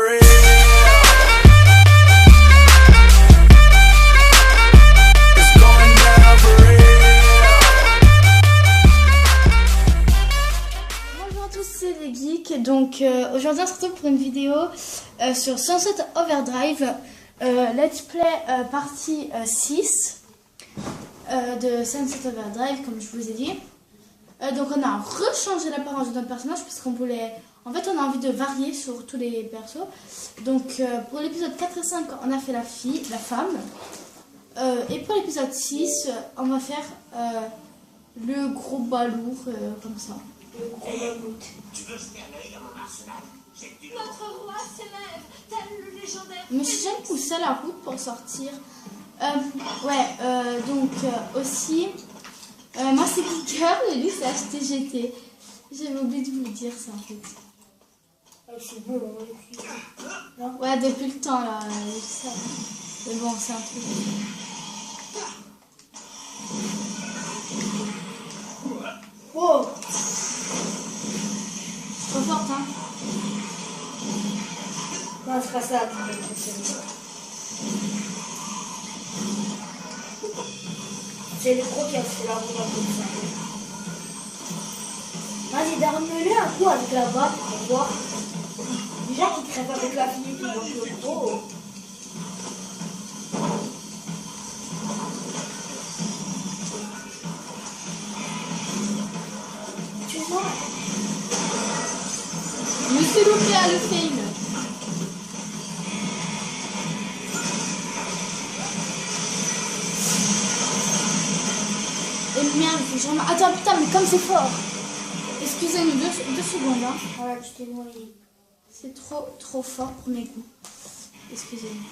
real. It's going down for real. Bonjour à tous, c'est les geeks. Donc aujourd'hui on se retrouve pour une vidéo sur Sunset Overdrive, Let's Play partie 6 de Sunset Overdrive, comme je vous ai dit. Donc on a rechangé l'apparence de notre personnage parce qu'on voulait... En fait on a envie de varier sur tous les persos. Donc pour l'épisode 4 et 5 on a fait la femme. Et pour l'épisode 6 on va faire le gros balourd comme ça. Le gros mammouth. Tu veux jeter un œil à mon arsenal? Notre roi s'élève, tel le légendaire. Je me suis jamais poussé à la route pour sortir. Donc aussi, moi c'est Kicker, et lui c'est HTGT. J'avais oublié de vous le dire ça en fait. C'est bon, hein. Ouais, depuis le temps là, ça. Mais bon, c'est un truc. Oh, Trop forte, hein. non, c'est pas ça. C'est le croquet, c'est la bombe à ça. Vas-y, donne-le un coup avec la batte pour voir. Déjà qu'il crève avec la fille qui manque le gros. Tu vois? Je me suis loupé à le fail. Et merde, faut que je remarque. Attends, putain, mais comme c'est fort. Excusez-nous, deux secondes, hein. Voilà, tu t'es noyé. C'est trop fort pour mes coups. Excusez-moi.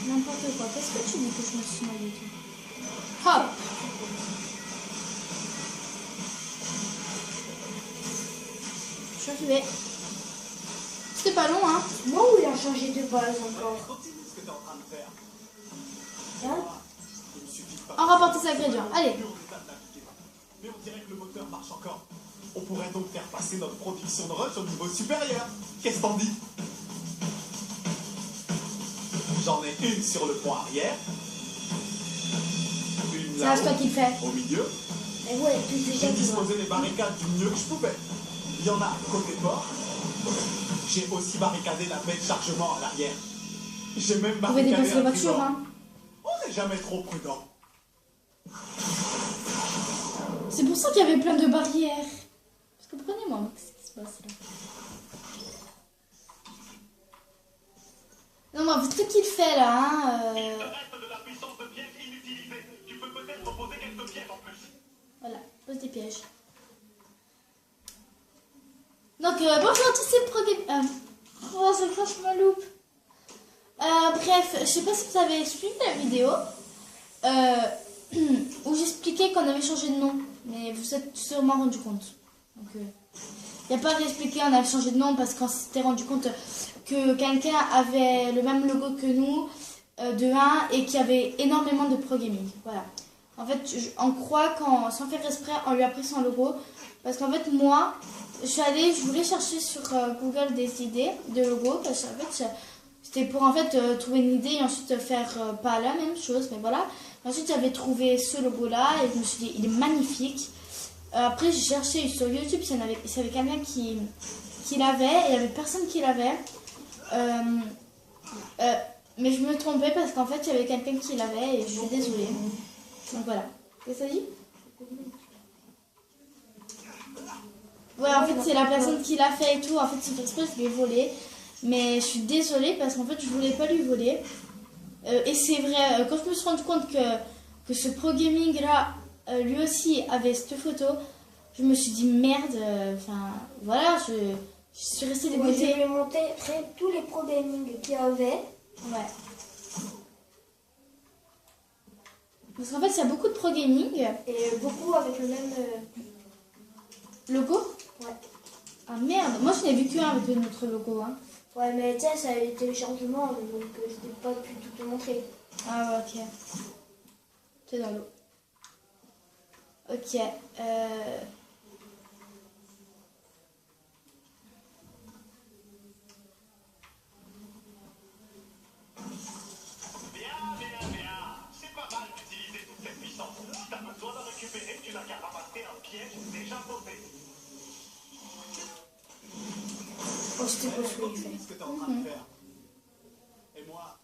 N'importe quoi. Qu'est-ce que tu dis que je me suis noyée, toi? Hop. Je suis arrivée. C'était pas long, hein. Moi où il a changé de base encore. Continue ce que t'es en train de faire. Hein? Il me suffit de On rapporte ses ingrédients. Allez. Mais on dirait que le moteur marche encore. On pourrait donc faire passer notre production de rush au niveau supérieur. Qu'est-ce t'en dis? J'en ai une sur le pont arrière. Une C'est à toi là-haut, qui le fais. au milieu. Mais ouais, tout J'ai déjà tu vois. disposé les barricades du mieux que je pouvais. Il y en a côté port. J'ai aussi barricadé la baie de chargement à l'arrière. J'ai même Vous pouvez barricadé dépasser la un voiture, tribord. hein. On n'est jamais trop prudent. C'est pour ça qu'il y avait plein de barrières. Parce que prenez-moi, qu'est-ce qui se passe là? Non, mais vous savez ce qu'il fait là, hein. Voilà, pose des pièges. Donc, bonjour à tous ces programmes. Oh, c'est quoi, je me loupe. Bref, je sais pas si vous avez suivi la vidéo où j'expliquais qu'on avait changé de nom, mais vous êtes sûrement rendu compte. Donc, il n'y a pas à réexpliquer, on avait changé de nom parce qu'on s'était rendu compte que quelqu'un avait le même logo que nous, de 1, et qui avait énormément de pro gaming. Voilà. En fait, on croit qu'en sans faire exprès, on lui a pris son logo. Parce qu'en fait, moi, je voulais chercher sur Google des idées de logos. Parce qu'en fait, c'était pour en fait trouver une idée et ensuite faire pas la même chose, mais voilà. Ensuite, j'avais trouvé ce logo-là et je me suis dit, il est magnifique. Après, j'ai cherché sur YouTube s'il y avait quelqu'un qui l'avait, et il n'y avait personne qui l'avait. Mais je me trompais parce qu'en fait, il y avait quelqu'un qui l'avait et je suis désolée. Donc voilà. Qu'est-ce que ça dit? Ouais, en fait, c'est la personne qui l'a fait et tout. En fait, c'est exprès, je lui ai volé. Mais je suis désolée parce qu'en fait, je voulais pas lui voler. Et c'est vrai, quand je me suis rendu compte que ce pro gaming là, lui aussi avait cette photo, je me suis dit merde. Enfin, voilà, je suis restée Ouais, je dégoûtée. vais montrer tous les pro gaming qu'il y avait. Ouais. Parce qu'en fait, il y a beaucoup de pro gaming. Et beaucoup avec le même Logo? ouais. Ah merde, moi je n'ai vu qu'un avec notre logo. Hein. Ouais, mais tu sais, ça a eu téléchargement, donc je n'ai pas pu tout te montrer. Ah ouais, ok. C'est dans l'eau. Ok. quand c'était pas ce qu'il fait. ce que t'es en train de faire. Et moi,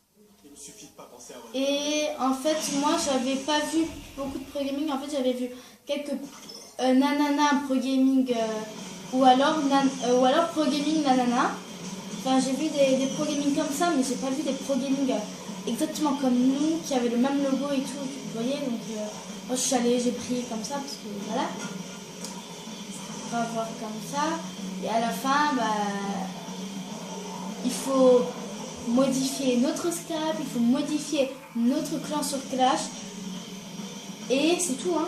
il me suffit de pas penser à moi. Et en fait, moi, j'avais pas vu beaucoup de pro gaming. En fait, j'avais vu quelques nanana pro gaming ou alors pro gaming nanana. Enfin, j'ai vu des pro gaming comme ça, mais j'ai pas vu des pro gaming exactement comme nous, qui avaient le même logo et tout. Vous voyez, donc moi, je suis allée, j'ai pris comme ça parce que voilà. On va voir comme ça. Et à la fin, il faut modifier notre Skype, il faut modifier notre clan sur Clash. Et c'est tout, hein.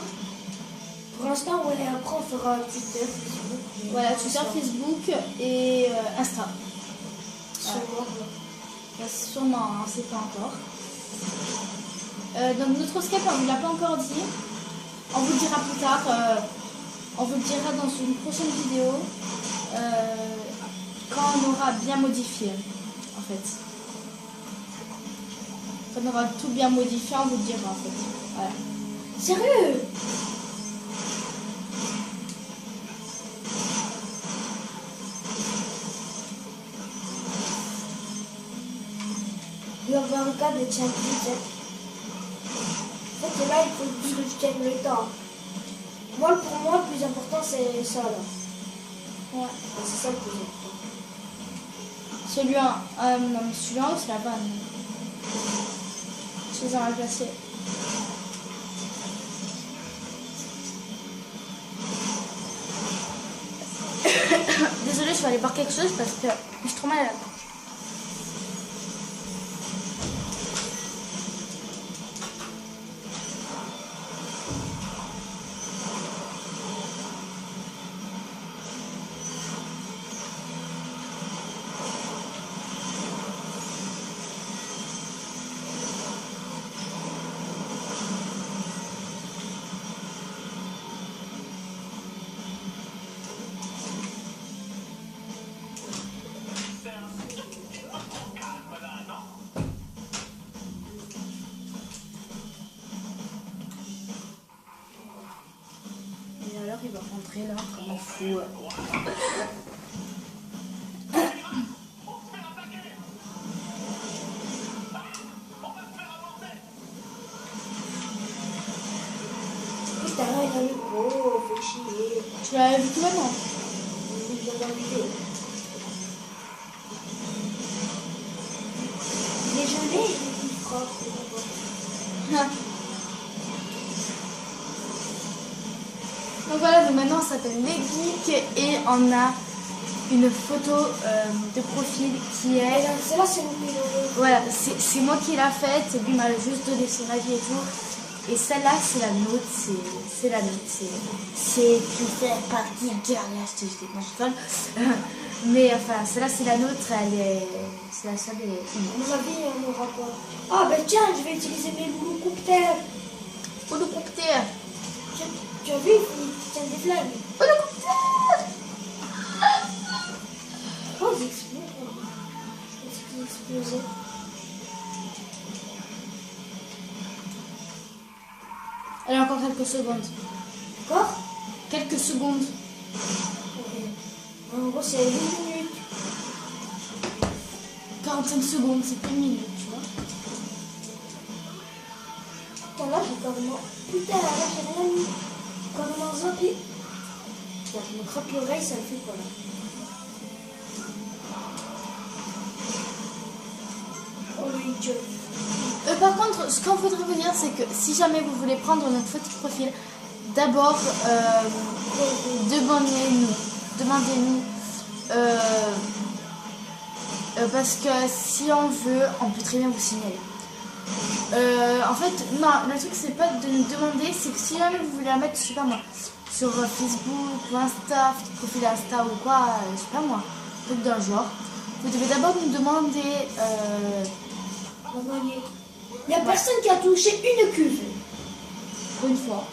Pour l'instant, ouais, après on fera Twitter, Facebook. Voilà, Twitter, Facebook et Insta. Sûrement. Sûrement, hein, c'est pas encore. Donc notre Skype, on ne vous l'a pas encore dit. On vous le dira plus tard. On vous le dira dans une prochaine vidéo. Quand on aura bien modifié, en fait. Quand on aura tout bien modifié, on vous le dira, en fait. Voilà. Sérieux? Il va y avoir un cas de Champions. En fait, là, il faut juste que tu tiennes le temps. Moi, pour moi, le plus important, c'est ça, là. Ouais. C'est ça le plus important. Celui-là, non, mais celui-là, c'est la vanne. Je les ai mal placés. Désolée, je vais aller boire quelque chose parce que je suis trop mal à la gorge. Il va rentrer là comme un fou. Putain, il a le gros, fait chier. Tu l'as vu tout maintenant? Il vient d'arriver. Il est gelé, il frappe. Ah. Donc voilà, donc maintenant on s'appelle Les Geeks et on a une photo de profil qui est... Celle-là, c'est mon numéro. Voilà, c'est moi qui l'a faite, lui m'a juste donné son avis et tout. Et celle-là, c'est la nôtre, c'est la nôtre, c'est tu fais partie de la acheter, non, je rigole. Mais enfin, celle-là, c'est la nôtre, c'est la seule et unique. À mon avis, on n'aura pas. Ah, ben tiens, je vais utiliser mes loups-coupteurs. Holocoptère. Tu as vu, il tient des flingues. Holocoptère. Oh, ils explosent. Est-ce qu'ils explosaient? Allez, encore quelques secondes. Encore? Quelques secondes. Ok. En gros, c'est 8 minutes. 45 secondes, c'est pas une minute, tu vois. Putain, là, j'ai carrément. Putain, là, j'ai rien mis. Carrément zombie. Putain, je me croque l'oreille, ça me fait quoi là? Oh, le idiot. Par contre, ce qu'on voudrait vous dire, c'est que si jamais vous voulez prendre notre photo de profil, d'abord, demandez-nous. Parce que si on veut, on peut très bien vous signaler. En fait, non, le truc c'est pas de nous demander, c'est que si jamais vous voulez la mettre, je sais pas moi, sur Facebook ou Insta, profil Insta ou quoi, je sais pas moi, un truc dans le genre, vous devez d'abord nous demander. Il n'y a personne qui a touché une cuve. Pour une fois.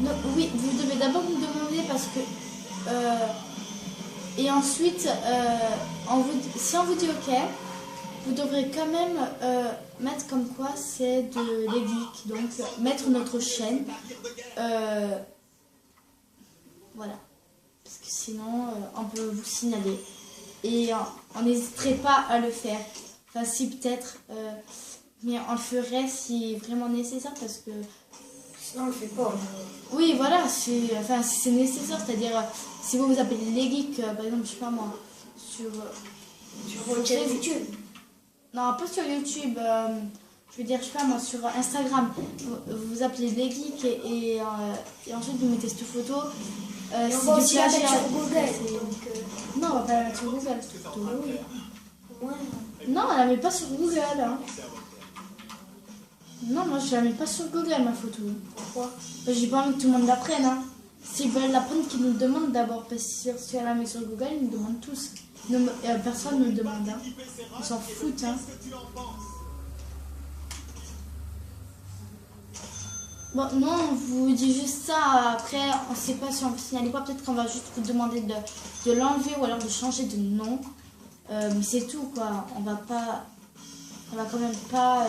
Non, oui, vous devez d'abord nous demander parce que. Et ensuite, si on vous dit OK, vous devrez quand même mettre comme quoi c'est de les geeks. Donc, mettre notre chaîne. Voilà. parce que sinon on peut vous signaler. Et on n'hésiterait pas à le faire. Enfin si peut-être, mais on le ferait si vraiment nécessaire parce que... Sinon, on le fait pas. Oui voilà, si c'est nécessaire, c'est-à-dire si vous vous appelez les geeks, par exemple, je sais pas moi, sur YouTube. Non, pas sur YouTube, je veux dire, je sais pas moi, sur Instagram, vous vous appelez les geeks et ensuite vous mettez cette photo. Et on c'est va du aussi la mettre plagiat. sur Google. Donc, Non, on va pas la mettre sur Google, cette photo. oui. Ouais. Non, on la met pas sur Google. Hein. Non, moi je la mets pas sur Google, ma photo. Pourquoi? J'ai pas envie que tout le monde l'apprenne. Hein. S'ils veulent l'apprendre, qu'ils nous le demandent d'abord. Parce que si elle la met sur Google, ils nous demandent tous. Personne ne le demande. Hein. Ils s'en foutent. Hein. Bon, non, on vous dit juste ça. Après, on sait pas si on vous signale pas. Peut-être qu'on va juste vous demander de l'enlever ou alors de changer de nom. Mais c'est tout, quoi. On va quand même pas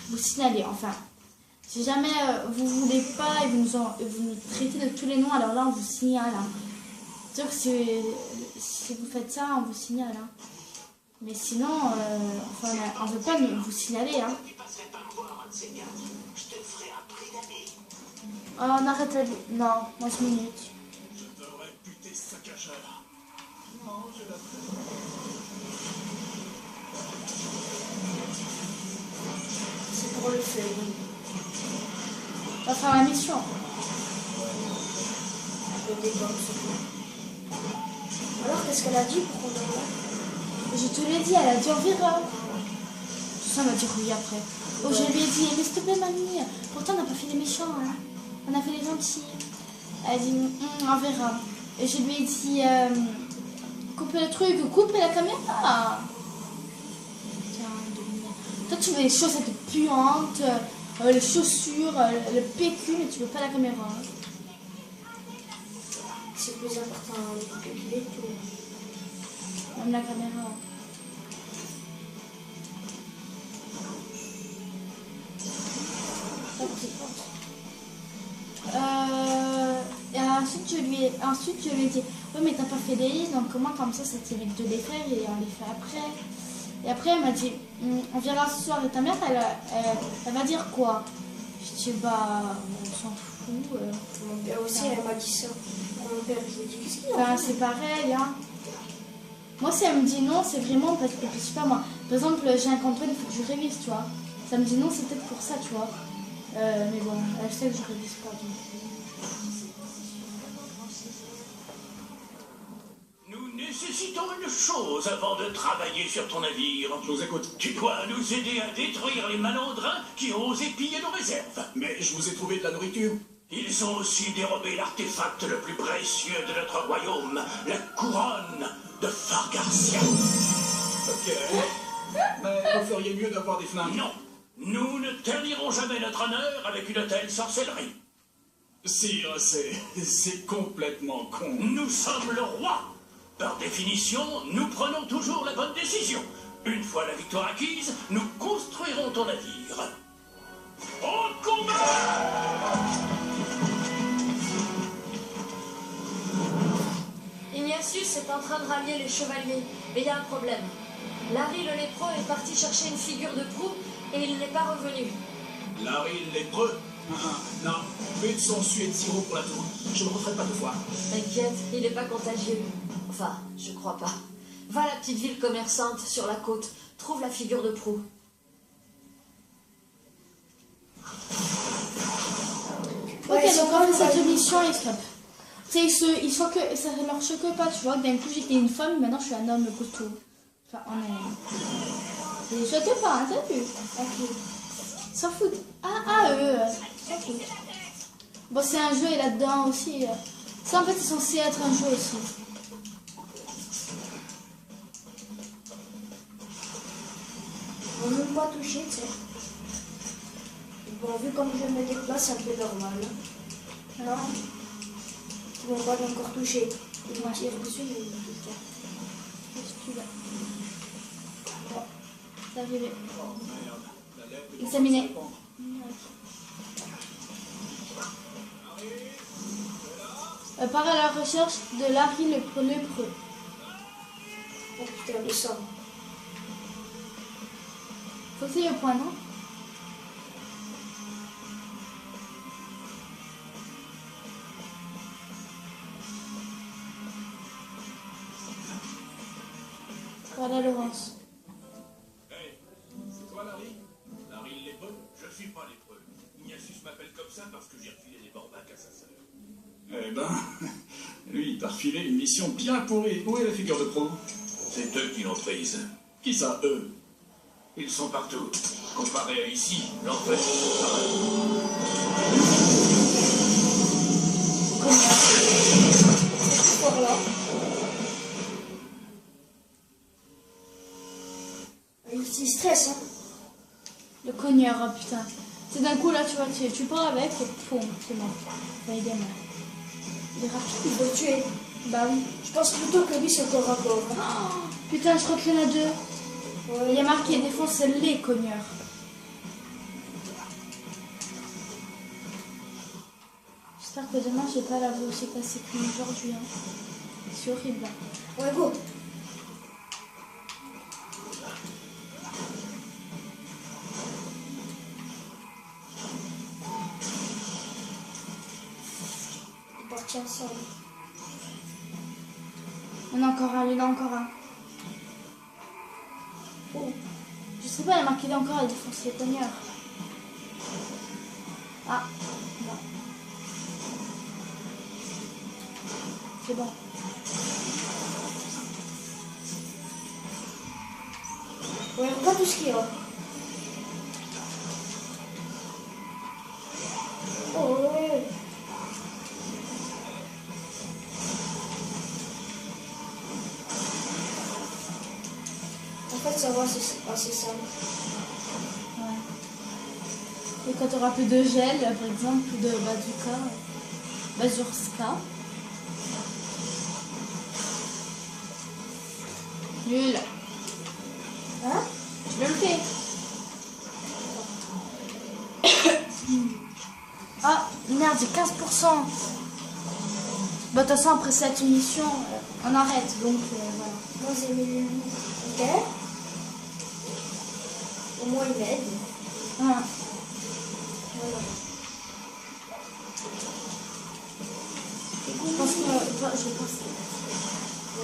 vous signaler. Enfin, si jamais vous voulez pas et vous nous traitez de tous les noms, alors là, on vous signale. Hein. C'est sûr que si vous faites ça, on vous signale. Hein. Mais sinon, on ne veut pas vous signaler. Hein. Oh, on arrête la vie. Non, 11 minutes. Je te réputé saccageur. Non, je la C'est pour le faire. On va faire la mission. Le débat, alors, qu'est-ce qu'elle a dit pour qu'on en là? Je te l'ai dit, elle a dit on verra. Tout ça m'a dit oui après. Oh, je lui ai dit, mais s'il te plaît, mamie, pourtant on n'a pas fait les méchants, hein. On a fait les gentils. Elle a dit, on verra. Et je lui ai dit, coupez le truc, coupez la caméra. Tiens, toi, tu veux les chaussettes puantes, les chaussures, le PQ, mais tu veux pas la caméra. Hein. C'est plus important que les tout. Même la caméra. Et ensuite je lui ai dit oui mais t'as pas fait des listes donc comment comme ça t'évite de les faire et on les fait après. Et après elle m'a dit on verra ce soir et ta mère elle va dire quoi? Je dis bah on s'en fout. Mon père aussi elle m'a dit ça. Mon père je lui ai dit qu'est-ce qu'il y a? Enfin c'est pareil hein. Moi si elle me dit non c'est vraiment parce que je sais pas moi. Par exemple j'ai un contrôle il faut que je révise tu vois. Ça me dit non c'est peut-être pour ça tu vois. Mais bon, elle sait que je révise pas. Donc. Nous nécessitons une chose avant de travailler sur ton navire. Je vous écoute. Tu dois nous aider à détruire les malandrins qui ont osé piller nos réserves. Mais je vous ai trouvé de la nourriture. Ils ont aussi dérobé l'artefact le plus précieux de notre royaume, la couronne de Fargarcia. Ok. Mais vous feriez mieux d'avoir des flingues. Non, nous ne ternirons jamais notre honneur avec une telle sorcellerie. Sire, c'est complètement con. Nous sommes le roi. Par définition, nous prenons toujours la bonne décision. Une fois la victoire acquise, nous construirons ton navire. Au combat! Ignatius est en train de rallier les chevaliers, mais il y a un problème. Larry le lépreux est parti chercher une figure de proue et il n'est pas revenu. Larry le lépreux? Non, but son suer de sirop pour la tour. Je ne me referai pas deux fois. T'inquiète, il n'est pas contagieux. Enfin, je crois pas. Va à la petite ville commerçante sur la côte, trouve la figure de proue. Ok, Ouais, donc en fait c'est cette mission est stop. Tu sais, ils sont que ça ne leur choque pas, tu vois. D'un coup j'étais une femme, maintenant je suis un homme costaud. Enfin, on est. Ils choquent pas, hein, t'as vu? Ok. Ils s'en foutent. Eux. Ok. Bon, c'est un jeu et là-dedans aussi. Ça en fait c'est censé être un jeu aussi. On ne peut pas toucher, tu sais. Bon, vu comme je me déplace, c'est un peu normal. Alors, ils vont pas encore toucher. Ils vont tirer dessus, mais ils vont toucher. Qu'est-ce que tu veux? Bon, c'est arrivé. Oh merde. La lèvre est Examiner. en train de se répandre. part à la recherche de Larry le lépreux. Oh putain, le sang. Faut essayer au point, non? Voilà Laurence. Hey, c'est toi Larry? Larry le lépreux? Je suis pas lépreux. Ignatius m'appelle comme ça parce que j'ai refilé des borbacs à sa sœur. Eh ben, lui, il t'a refilé une mission bien pourrie. Où est la figure de proue? C'est eux qui l'ont prise. Qui ça, eux? Ils sont partout. Comparé à ici, l'enfer c'est pareil. Fort là. Il stresse, hein. Le cogneur, oh putain. C'est d'un coup là, tu vois, tu pars avec et poum, c'est mort. Enfin, il est mort. Il est rapide. Il faut le tuer. Bah oui. Je pense plutôt que lui, c'est encore rapport. Oh, putain, je crois qu'il y en a deux. Il y a marqué défonce les cogneurs. J'espère que demain, j'ai pas la voix aussi cassée comme aujourd'hui. Hein. C'est horrible. Hein. Ouais, go. Il est parti ensemble. Il y en a encore un, il y en a encore un. Oh. Je sais pas, il y a marqué là encore, il défonce les cogneurs. Ah, bon. C'est bon. Ouais, regarde tout ce qu'il y a. Oh, ouais. En fait, ça va, c'est assez simple. Ouais. Et quand tu auras plus de gel, par exemple, ou de bazooka, nul. Hein? Je le fais. Ah, merde, j'ai 15%. Bah, de toute façon, après cette émission, on arrête, donc voilà. Moi, j'ai mis... Ok. Au moins, il m'aide. Ah. Voilà. Je pense que... Je pense...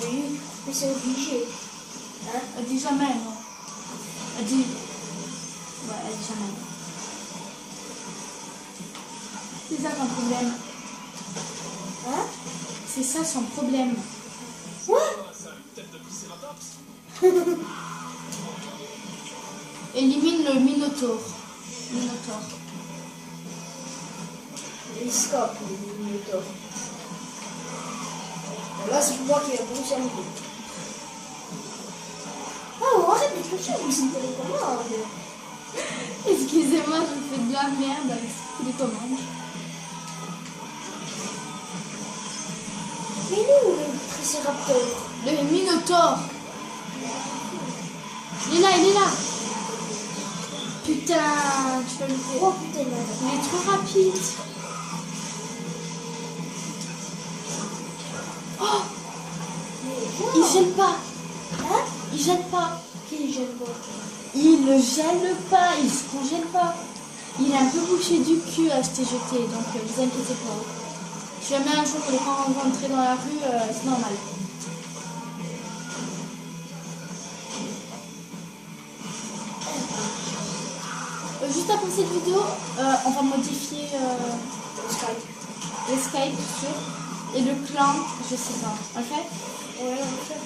Oui, mais c'est obligé. Hein? Elle dit jamais, non. Elle dit... Ouais, elle dit jamais. C'est ça son problème. Hein? C'est ça son problème. Quoi? Ça a une tête de triceratops. Élimine le Minotaure. Minotaure. Il scope, le Minotaure. Là, c'est moi qui ai poussé un peu. Oh, arrête de toucher, mais c'est télécommande. Excusez-moi, je fais de la merde avec les commandes. Mais nous, le Triceratops. Le Minotaure. Il est là, il est là. Putain, tu vas le faire. Oh putain, là. Il est trop rapide. Oh, il gèle pas. Hein? Il gèle pas. Qui gêne pas? Il ne gèle pas. Il se congèle pas. Il est un peu bouché du cul à se jeter, donc vous inquiétez pas. Si jamais un jour vous les rencontrer dans la rue, c'est normal. Juste après cette vidéo, on va modifier le Skype, sûr. Et le clan, je sais pas. On le fait? Ouais, on le fait.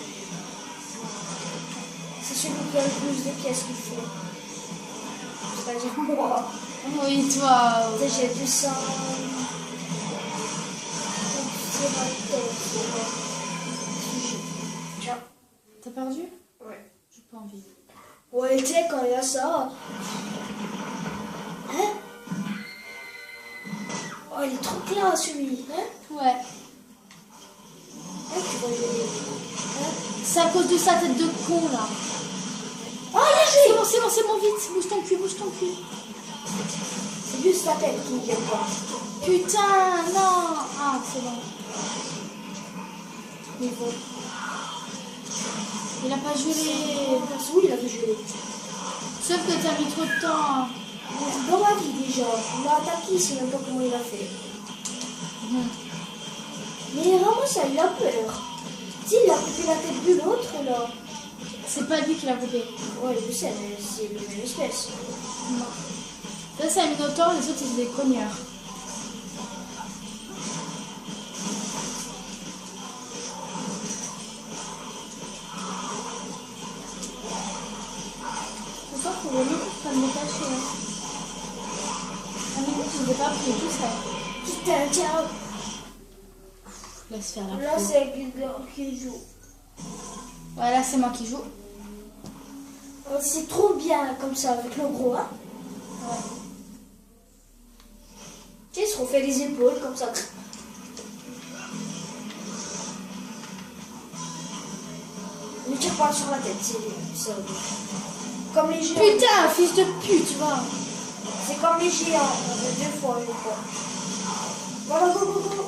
C'est celui qui a le plus de pièces qu'il faut. C'est-à-dire moi. Oui, toi. J'ai 200... Tiens. T'as perdu? Ouais. J'ai pas envie. Ouais, tu sais, quand il y a ça... Hein? Oh, il est trop clair, celui. Hein? Ouais. Hein, tu vas y aller. Hein? C'est à cause de sa tête de con, là. Oh, il a joué! C'est bon, vite. Bouge ton cul. C'est juste la tête qui ne vient pas. Putain, non. Ah, c'est bon. Il a pas gelé. Oui, il a fait geler. Sauf que t'as mis trop de temps. Dans ma vie déjà. Il a attaqué, je sais même pas comment il a fait. Mais vraiment, ça, il a peur. Si, il a coupé la tête de l'autre, là. C'est pas lui qui l'a coupé. Ouais, je sais, mais c'est le même espèce. Non. Ça, c'est un minotaure, les autres, c'est des cogneurs. Je pense qu'on va même pas me cacher. Ah, mais je ne l'ai pas pris tout ça. Putain, tiens. Laisse faire la Là, peau. c'est Guido qui joue. Voilà, c'est moi qui joue. C'est trop bien comme ça avec le gros, hein. Ouais. Tu sais, ils se refait les épaules comme ça. Ne tire pas sur la tête, c'est ça. Comme les géants. Putain, fils de pute, tu vois. C'est comme les géants. Deux fois, je crois. Voilà, go, go, go.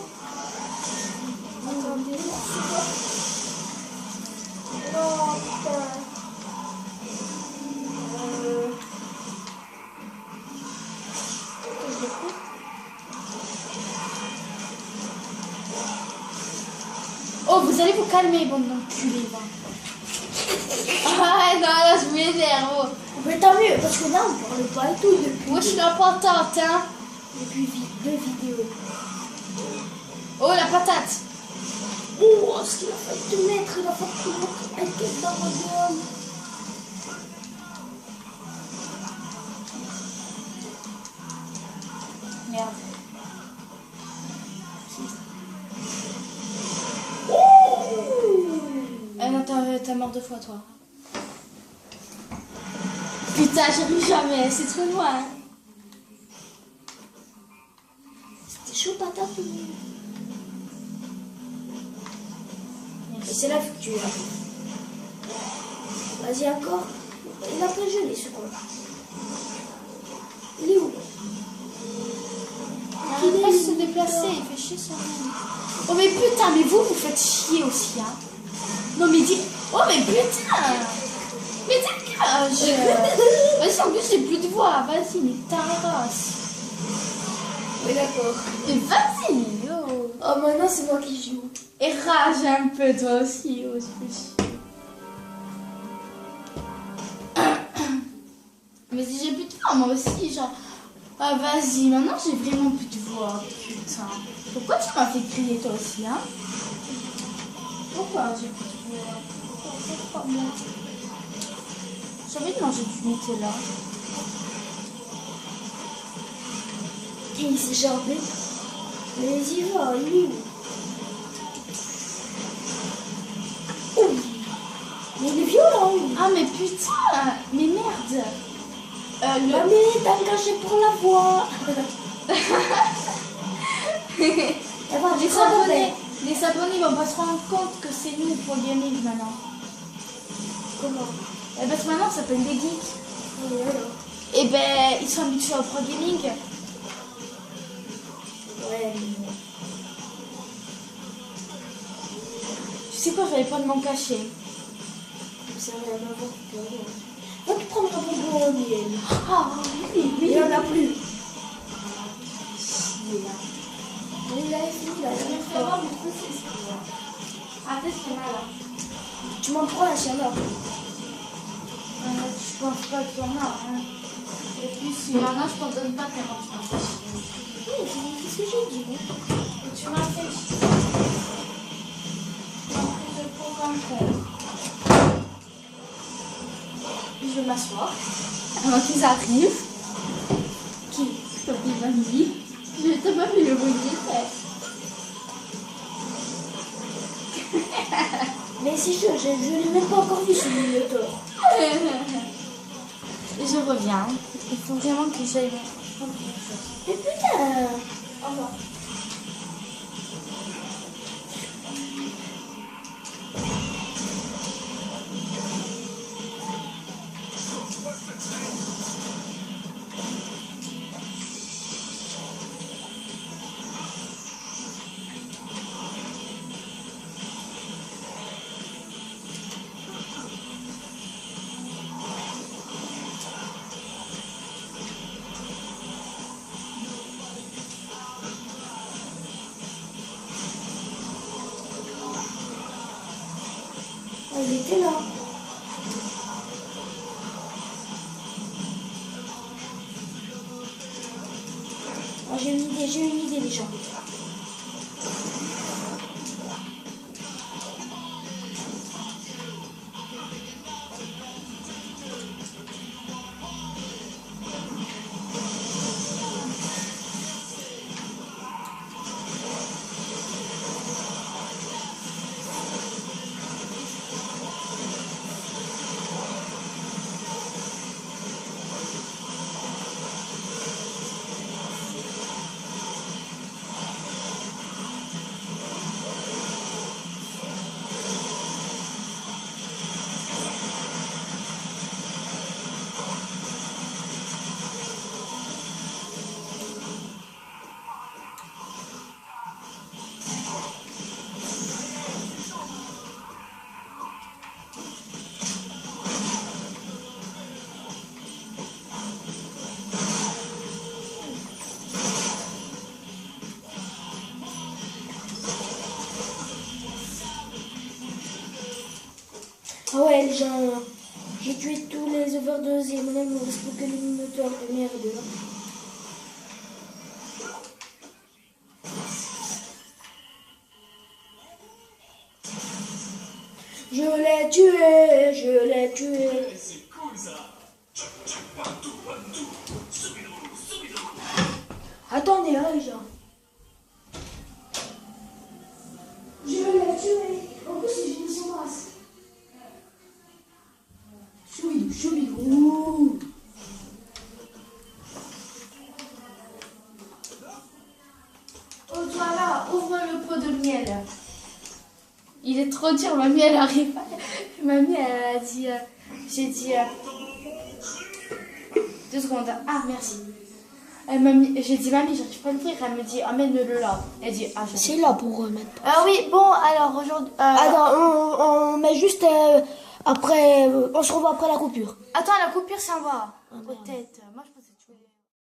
Attendez, non, putain. Je l'ai pris. Oh, vous allez vous calmer, bande d'enculés, va. Ah non, là, je m'énerve. Oh. Mais tant mieux, parce que là, on parle pas et tout depuis, Moi, je suis la patate, hein. depuis deux vidéos. Oh, la patate. Oh, ce qu'il a fait te mettre, il a fait te mettre un tête dans mon gueule. Merde. Eh non, t'as mort deux fois, toi. Putain, j'arrive jamais, c'est trop loin. C'était chaud patate. Et c'est là que tu es. Vas-y, encore. Il a pas gelé ce con. Il est où? Il arrête pas de se déplacer, il fait chier ça. Oh mais putain, mais vous faites chier aussi, hein. Non mais dis... Oh mais putain. Mais dégage. Vas-y, en plus j'ai plus de voix, vas-y, mais ta race. Oui, d'accord. Mais vas-y, yo. Oh, maintenant c'est moi qui joue. Et rage un peu toi aussi, oh, c'est mais si j'ai plus de voix, moi aussi, genre... Ah vas-y, maintenant j'ai vraiment plus de voix, putain. Pourquoi tu m'as fait crier toi aussi, hein? Pourquoi j'ai plus de voix? Pourquoi moi? J'ai envie de manger du Nutella. Il s'est jambé. Mais il va, il est où? Oh. Mais il est violent. Ah mais putain, mais merde. Non mais t'as engagé pour la voix. Les abonnés vont pas se rendre compte que c'est nous pour gaming maintenant. Comment? Parce que maintenant ça s'appelle des geeks. Oui, alors. Et ben ils sont habitués au pro gaming. Ouais. Tu sais quoi, j'avais pas de m'en cacher. Ça n'a rien à voir. Va te prendre ton bonbon au miel. Ah oui, Il oui. n'y en a plus. Il avait fini là. Ah peut-être qu'il y en a là. Tu m'en prends là, s'il y en a. Je pense pas qu'il y en a. Hein. Et puis s'il y en a, je t'en donne pas tellement tu m'as fait chier. Oui, c'est ce que j'ai dit. Et tu m'as fait chier. Je prends un con. Je vais m'asseoir avant qu'ils arrivent. Qui? Comme il m'a dit. Je t'ai pas vu le bruit que j'ai fait. Mais c'est sûr, je l'ai même pas encore vu ce minotaure. Je reviens. Il faut vraiment que j'aille. Mais putain. Au revoir. il était là. Ah, j'ai une idée déjà. Ah ouais, j'ai tué tous les overdoses et maintenant il ne me reste plus que les minotaures de merde. Je l'ai tué. C'est cool ça. Attendez, hein, les gens. Je l'ai tué. En plus, j'ai une mission basse. Choubidou. Oh, toi là, ouvre le pot de miel. Il est trop dur, mamie, elle arrive. Mamie, elle a dit. J'ai dit. 2 secondes. Ah, merci. J'ai dit, mamie, j'arrive pas à l'ouvrir. Elle me dit, amène-le là. Elle dit, ah, C'est là pour remettre. Ah oui, bon, alors aujourd'hui. Attends, on met juste après. On se revoit après la coupure. Attends, la coupure, ça va. Peut-être. Moi, je pense que